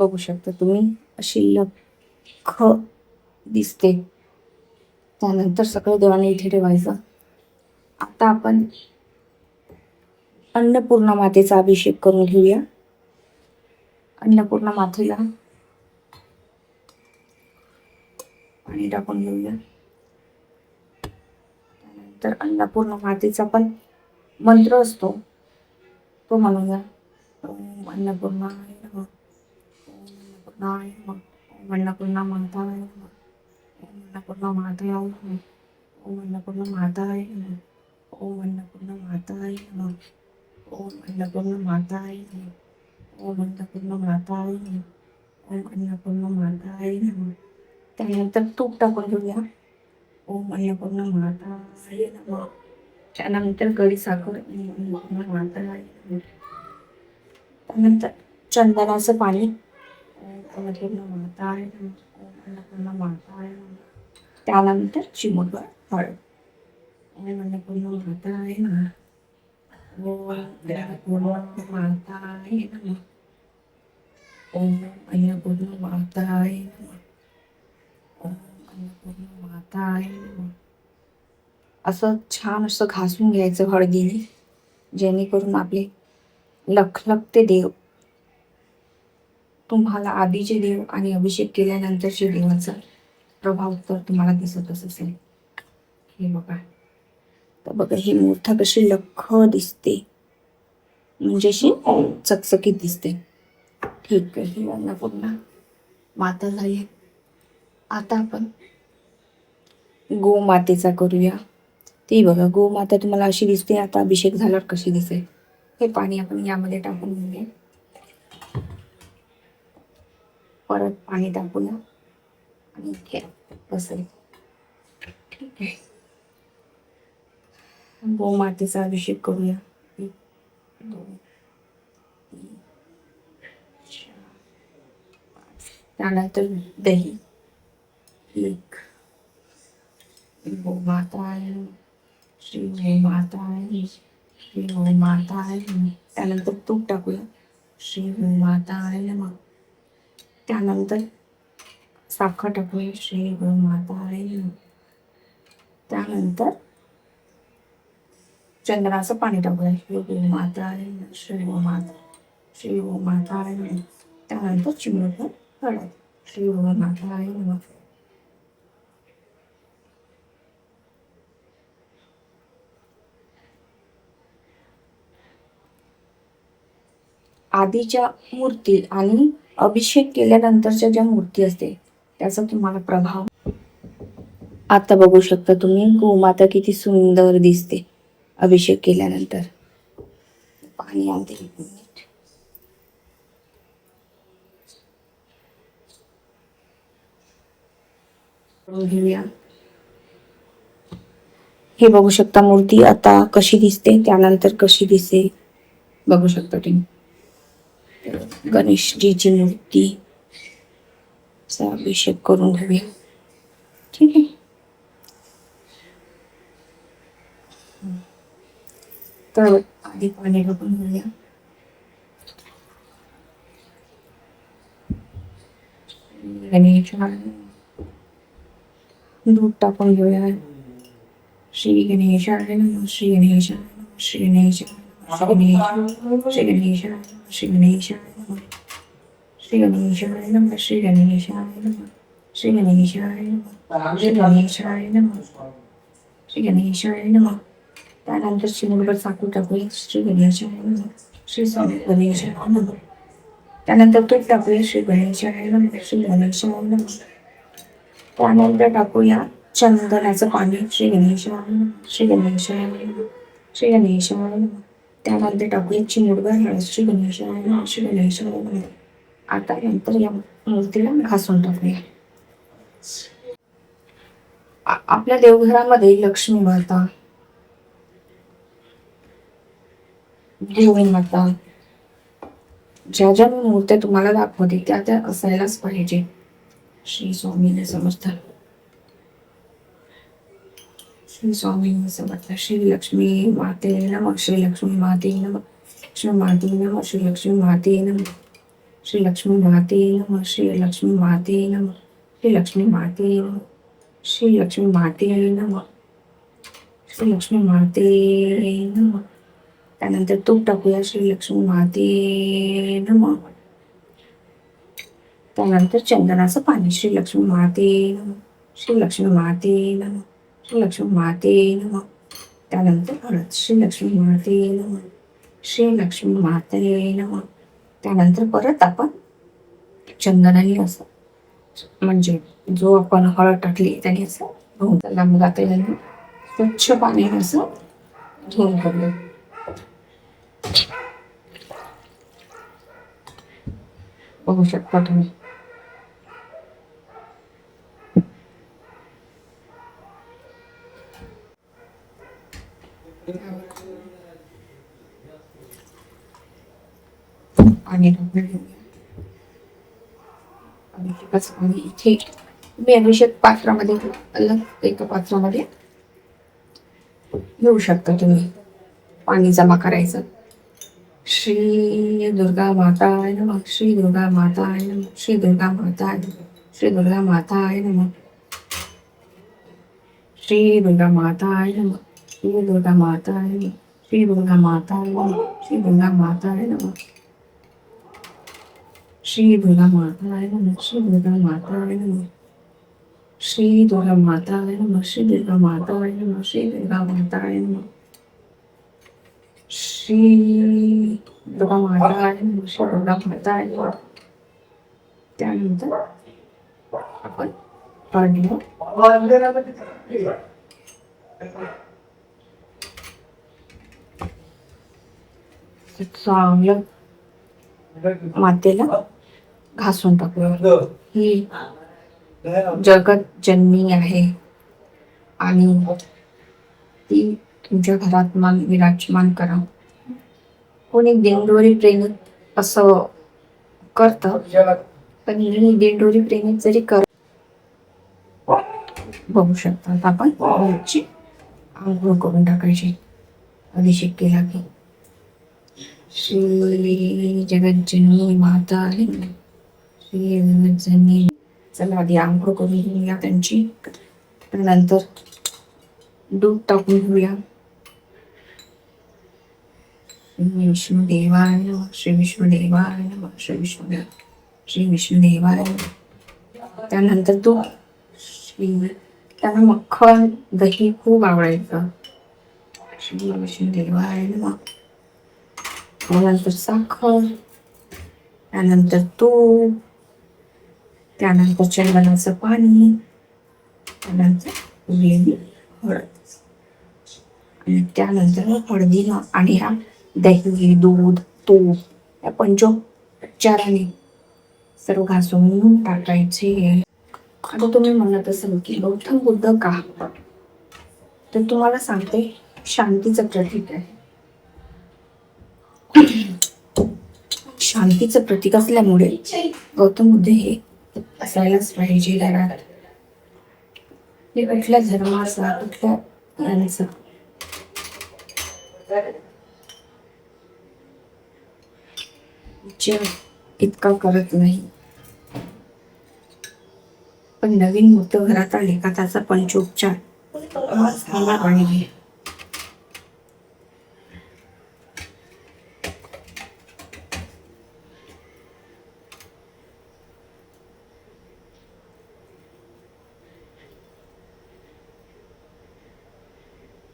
बघू शकता तुम्ही अशी लख दिसते. त्यानंतर सगळं देवाने इथे ठेवायचं. आता आपण अन्नपूर्णा मातेचा अभिषेक करून घेऊया. अन्नपूर्णा मातेला पाणी टाकून घेऊया. त्यानंतर अन्नपूर्णा मातेचा पण मंत्र असतो तो म्हणूया. ओम अन्नपूर्णाय नमः, ओम अन्नपूर्णाय नमः, ओम अन्नपूर्णा माताय नमः, ओम अन्नपूर्णा माताय नमः, ओम अन्नपूर्णा माताय नमः, ओम अन्नपूर्णा माताय नमः, ओम अन्नपूर्णा माताय नमः, ओम अन्नपूर्णा माताय नमः, ओम अन्नपूर्णा माताय नमः. त्यानंतर तूप टाकून घेऊया. ओम अन्नपूर्णा माताय नमः. त्यानंतर गडी साखर, ओम अन्नपूर्णा माताय नमः. त्यानंतर चंदनाचं पाणी, ओम अन्नपूर्णा माताय नमः, ओम अन्नपूर्णा माताय नमः. त्यानंतर चिमूटभर हळद, ओम अन्नपूर्णा माताय नमः, ओम अन्नपूर्णा माताय नमः, ओम अन्नपूर्णा माताय नमः, ओम अन्नपूर्णा माताय नमः. असं छान असं घासून घ्यायचं हळदीने, जेणेकरून आपले लखलखते देव, तुम्हाला आधीचे देव आणि अभिषेक केल्यानंतरचे देवाचा प्रभाव तर तुम्हाला दिसतच असेल. हे बघा, तर बघा ही मूर्ती कशी लख दिसते, म्हणजे अशी चकचकीत दिसते. ठीक आहे, ही अन्नपूर्णा माता झाली. आता आपण गोमातेचा करूया. ती बघा गोमाता तुम्हाला अशी दिसते. आता अभिषेक झाल्यावर कशी दिसेल. हे पाणी आपण यामध्ये टाकून घेऊया. परत पाणी टाकूया आणि इथे बसेल. ठीक आहे, गोमातेचा अभिषेक करूया. 1 2 3 4 5. त्यानंतर दही. 1 गोमाताय, श्री गोमाताय, श्री गोमाताय. त्यानंतर तूप टाकूया. श्री गोमाताय नमः. त्यानंतर साखर टाकूया. श्री गोमाताय नमः. त्यानंतर चंदनाचं पाणी टाकूया. श्री गोमाताय नमः, श्री गोमाता, श्री गोमाताय नमः. त्यानंतर चिमूटभर हळद. श्री गोमाताय नमः. आधीच्या मूर्ती आणि अभिषेक केल्यानंतरच्या ज्या मूर्ती असते त्याचा तुम्हाला प्रभाव आता बघू शकता तुम्ही. गोमाता किती सुंदर दिसते अभिषेक केल्यानंतर. पाणी आणते 1 मिनिट. घेऊया. हे बघू शकता मूर्ती आता कशी दिसते, त्यानंतर कशी दिसेल बघू शकता तुम्ही. गणेशजीची मूर्तीचा अभिषेक करून घेऊया. ठीक आहे, तर आधी पाणी टाकून घेऊया. गणेशाय दूध टाकून घेऊया. श्री गणेशाय नमः, श्री गणेशाय नमः, श्री गणेशाय नमः, श्री गणेशाय नमः, श्री गणेशाय नमः, श्री गणेशाय नमः, श्री गणेशाय नमः, श्री गणेशाय नमः, श्री गणेशाय नमः, श्री गणेशाय नमः. त्यानंतर चिमूटभर साखर टाकूया. श्री गणेशाय नमः, श्री गणेशाय नमः. त्यानंतर तूप टाकूया. श्री गणेशाय नमः, श्री गणेशाय नमः. त्यानंतर टाकूया चंदनाचं पाणी. श्री गणेशाय नमः, श्री गणेशाय नमः, श्री गणेशाय नमः. त्यानंतर टाकूया चिमूटभर हळद. श्री गणेशाय नमः, श्री गणेशाय नमः. आता नंतर या मूर्तीला घासून टाकूया. आपल्या देवघरामध्ये लक्ष्मी माता, देवी माता, ज्या ज्या मूर्त्या तुम्हाला दाखवते त्या त्या असायलाच पाहिजे. श्री स्वामी समर्थ, श्री स्वामी समर्थ. श्री लक्ष्मी माते नमः, श्री लक्ष्मी माते नमः, श्री माते नमः, श्री लक्ष्मी माते नमः. श्री लक्ष्मी माते नमः, श्री लक्ष्मी माते नमः, श्री लक्ष्मी माते नमः, श्री लक्ष्मी माते नमः, श्री लक्ष्मी माते नमः. त्यानंतर तूप टाकूया. श्री लक्ष्मी माते नमः. त्यानंतर चंदनाचं पाणी. श्री लक्ष्मी माते नमः, श्री लक्ष्मी माते नमः, श्री लक्ष्मी माते नमः. त्यानंतर हळद. श्री लक्ष्मी माते नमः, श्री लक्ष्मी माते नमः. त्यानंतर परत आपण चंदनाने असं म्हणजे जो आपण हळद टाकली त्याने असं धुवून त्याला मग आता याने स्वच्छ पाण्याने असं धुवून काढलं. बघू शकता तुम्ही. आणि इथे मी अभिषेक पात्रामध्ये अलग एका पात्रामध्ये घेऊ शकता तुम्ही. पाणी जमा करायचं. श्री दुर्गा माताय नमः, श्री दुर्गा माताय नमः, श्री दुर्गा माताय नमः, श्री दुर्गा माताय नमः, श्री दुर्गा माताय नमः, श्री दुर्गा माताय नमः, श्री दुर्गा माताय नमः, श्री दुर्गा माताय नमः, श्री दुर्गा माताय नमः, श्री दुर्गा माताय नमः, श्री दुर्गा माताय नमः, श्री दुर्गा माताय नमः, श्री दुर्गा माताय नमः, श्री दुर्गा माताय नमः, श्री दुर्गा माताय नमः. त्यानंतर आपण चांगलं मातेला घासून टाकूया. ही जगत जननी आहे आणि ती तुमच्या घरात विराजमान करा. कोणी दिंडोरी प्रेमित असं करतं, पण ही दिंडोरी प्रेमित जरी कर बघू शकता. आपण रोजची आंघोळ करून टाकायची अभिषेक केला की. श्री जगज्जननी माता आहे, श्री जगज्जननी. चला आधी आंघोळ करून घेऊया त्यांची. नंतर दूध टाकून घेऊया. श्री विष्णू देवाय नमः, श्री विष्णू देवाय नमः, श्री विष्णू, श्री विष्णू देवाय नमः. त्यानंतर दूध. त्यांना मक्खन दही खूप आवडायचं. श्री विष्णू देवाय नमः. त्यानंतर साखर, त्यानंतर तूप, त्यानंतर चंदनाचं पाणी, त्यानंतर उरलेली हळद आणि त्यानंतर हळदीनं आणि ह्या दही दूध तूप या पंचोपचाराने सर्व घासून टाकायचे. आता तुम्ही म्हणत असाल की गौतम बुद्ध का, तर तुम्हाला सांगते शांतीचं प्रतीक आहे. शांतीचं प्रतीक असल्यामुळे गौतम बुद्ध हे असायलाच पाहिजे घरात. हे कुठल्या धर्माचा कुठल्या यांचा इतका करत नाही, पण नवीन मुक्त घरात आले का त्याचा पंचोपचार झाला पाहिजे.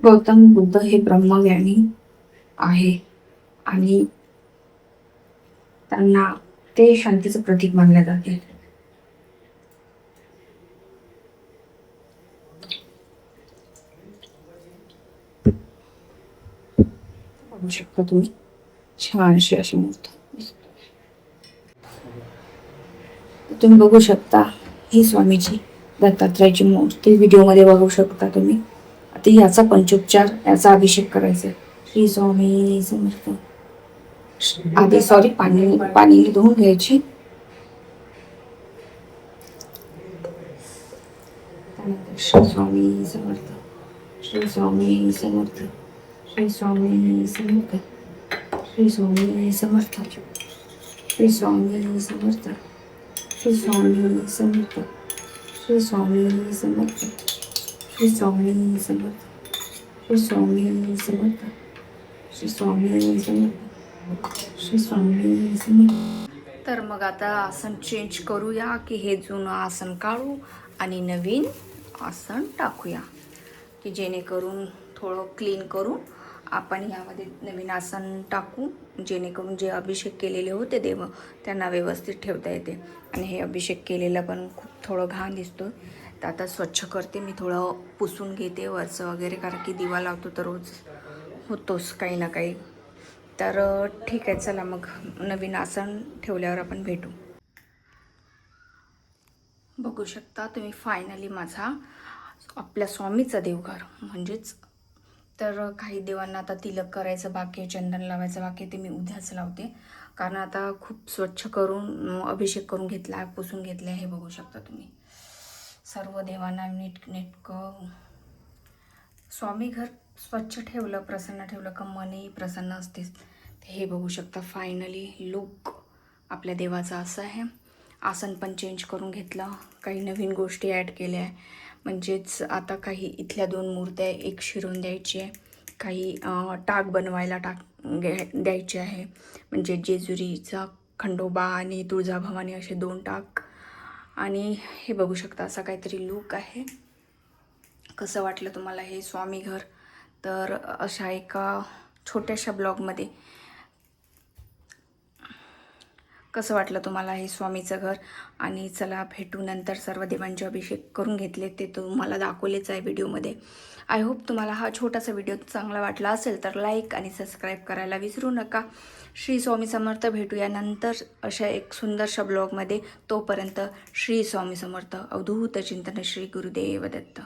गौतम बुद्ध हे ब्रह्मज्ञानी आहे आणि त्यांना ते शांतीचं प्रतीक मानले जाते. बघू शकता तुम्ही छानशी अशी मूर्ती तुम्ही बघू शकता. ही स्वामीची दत्तात्रयाची मूर्ती व्हिडिओमध्ये बघू शकता तुम्ही. आता याचा पंचोपचार याचा अभिषेक करायचा. श्री स्वामी समर्थ. आधी पाणी धुवून घ्यायची. श्री स्वामी समर्थ, श्री स्वामी समर्थ, श्री स्वामी समर्थ, श्री स्वामी समर्थ. श्री स्वामी समर्थ, श्री स्वामी समर्थ, श्री स्वामी समर्थ, श्री स्वामी समर्थ, श्री स्वामी समर्थ, श्री स्वामी समर्थ, श्री स्वामी समर्थ. तर मग आता आसन चेंज करूया की हे जुनं आसन काढू आणि नवीन आसन टाकूया, की जेणेकरून थोडं क्लीन करून आपण यामध्ये नवीन आसन टाकू, जेणेकरून जे अभिषेक केलेले होते देव त्यांना व्यवस्थित ठेवता येते. आणि हे अभिषेक केलेलं पण खूप थोडं घाण दिसतो, तर आता स्वच्छ करते मी, थोडं पुसून घेते वरचं वगैरे, कारण की दिवा लावतो तर रोज होतोच काही ना काही. तर ठीक आहे, चला मग नवीन आसन ठेवल्यावर आपण भेटू. बघू शकता तुम्ही फायनली माझा आपल्या स्वामीचं देवघर म्हणजेच. तर काही देवांना आता तिलक करायचं बाकी आहे, चंदन लावायचं बाकी आहे, ते मी उद्याच लावते, कारण आता खूप स्वच्छ करून अभिषेक करून घेतला आहे, पुसून घेतले आहे. हे बघू शकता तुम्ही, सर्व देवांना नीटनेटकं स्वामी घर स्वच्छ ठेवलं, प्रसन्न ठेवलं का मनही प्रसन्न असतेच. हे बघू शकता फायनली लुक आपल्या देवाचा असं आहे. आसन पण चेंज करून घेतलं, काही नवीन गोष्टी ॲड केल्या आहे. म्हणजेच आता काही इथल्या 2 मूर्त्या एक शिरून द्यायची आहे, काही टाक बनवायला द्यायचे आहे. म्हणजे जेजुरीचा खंडोबा आणि तुळजाभवानी असे 2 टाक. आणि हे बघू शकता असा काहीतरी लूक आहे. कसं वाटलं तुम्हाला हे स्वामी घर? तर अशा एका छोट्याशा ब्लॉगमध्ये कसं वाटलं तुम्हाला हे स्वामीचं घर? आणि चला भेटू नंतर. सर्व देवांचे अभिषेक करून घेतले, ते तुम्हाला दाखवलेच आहे व्हिडिओमध्ये. आय होप तुम्हाला हा छोटासा व्हिडिओ चांगला वाटला असेल तर लाईक आणि सबस्क्राईब करायला विसरू नका. श्री स्वामी समर्थ. भेटूया नंतर अशा एक सुंदरशा ब्लॉगमध्ये. तोपर्यंत श्री स्वामी समर्थ. अवधूत चिंतन. श्री गुरुदेव दत्त.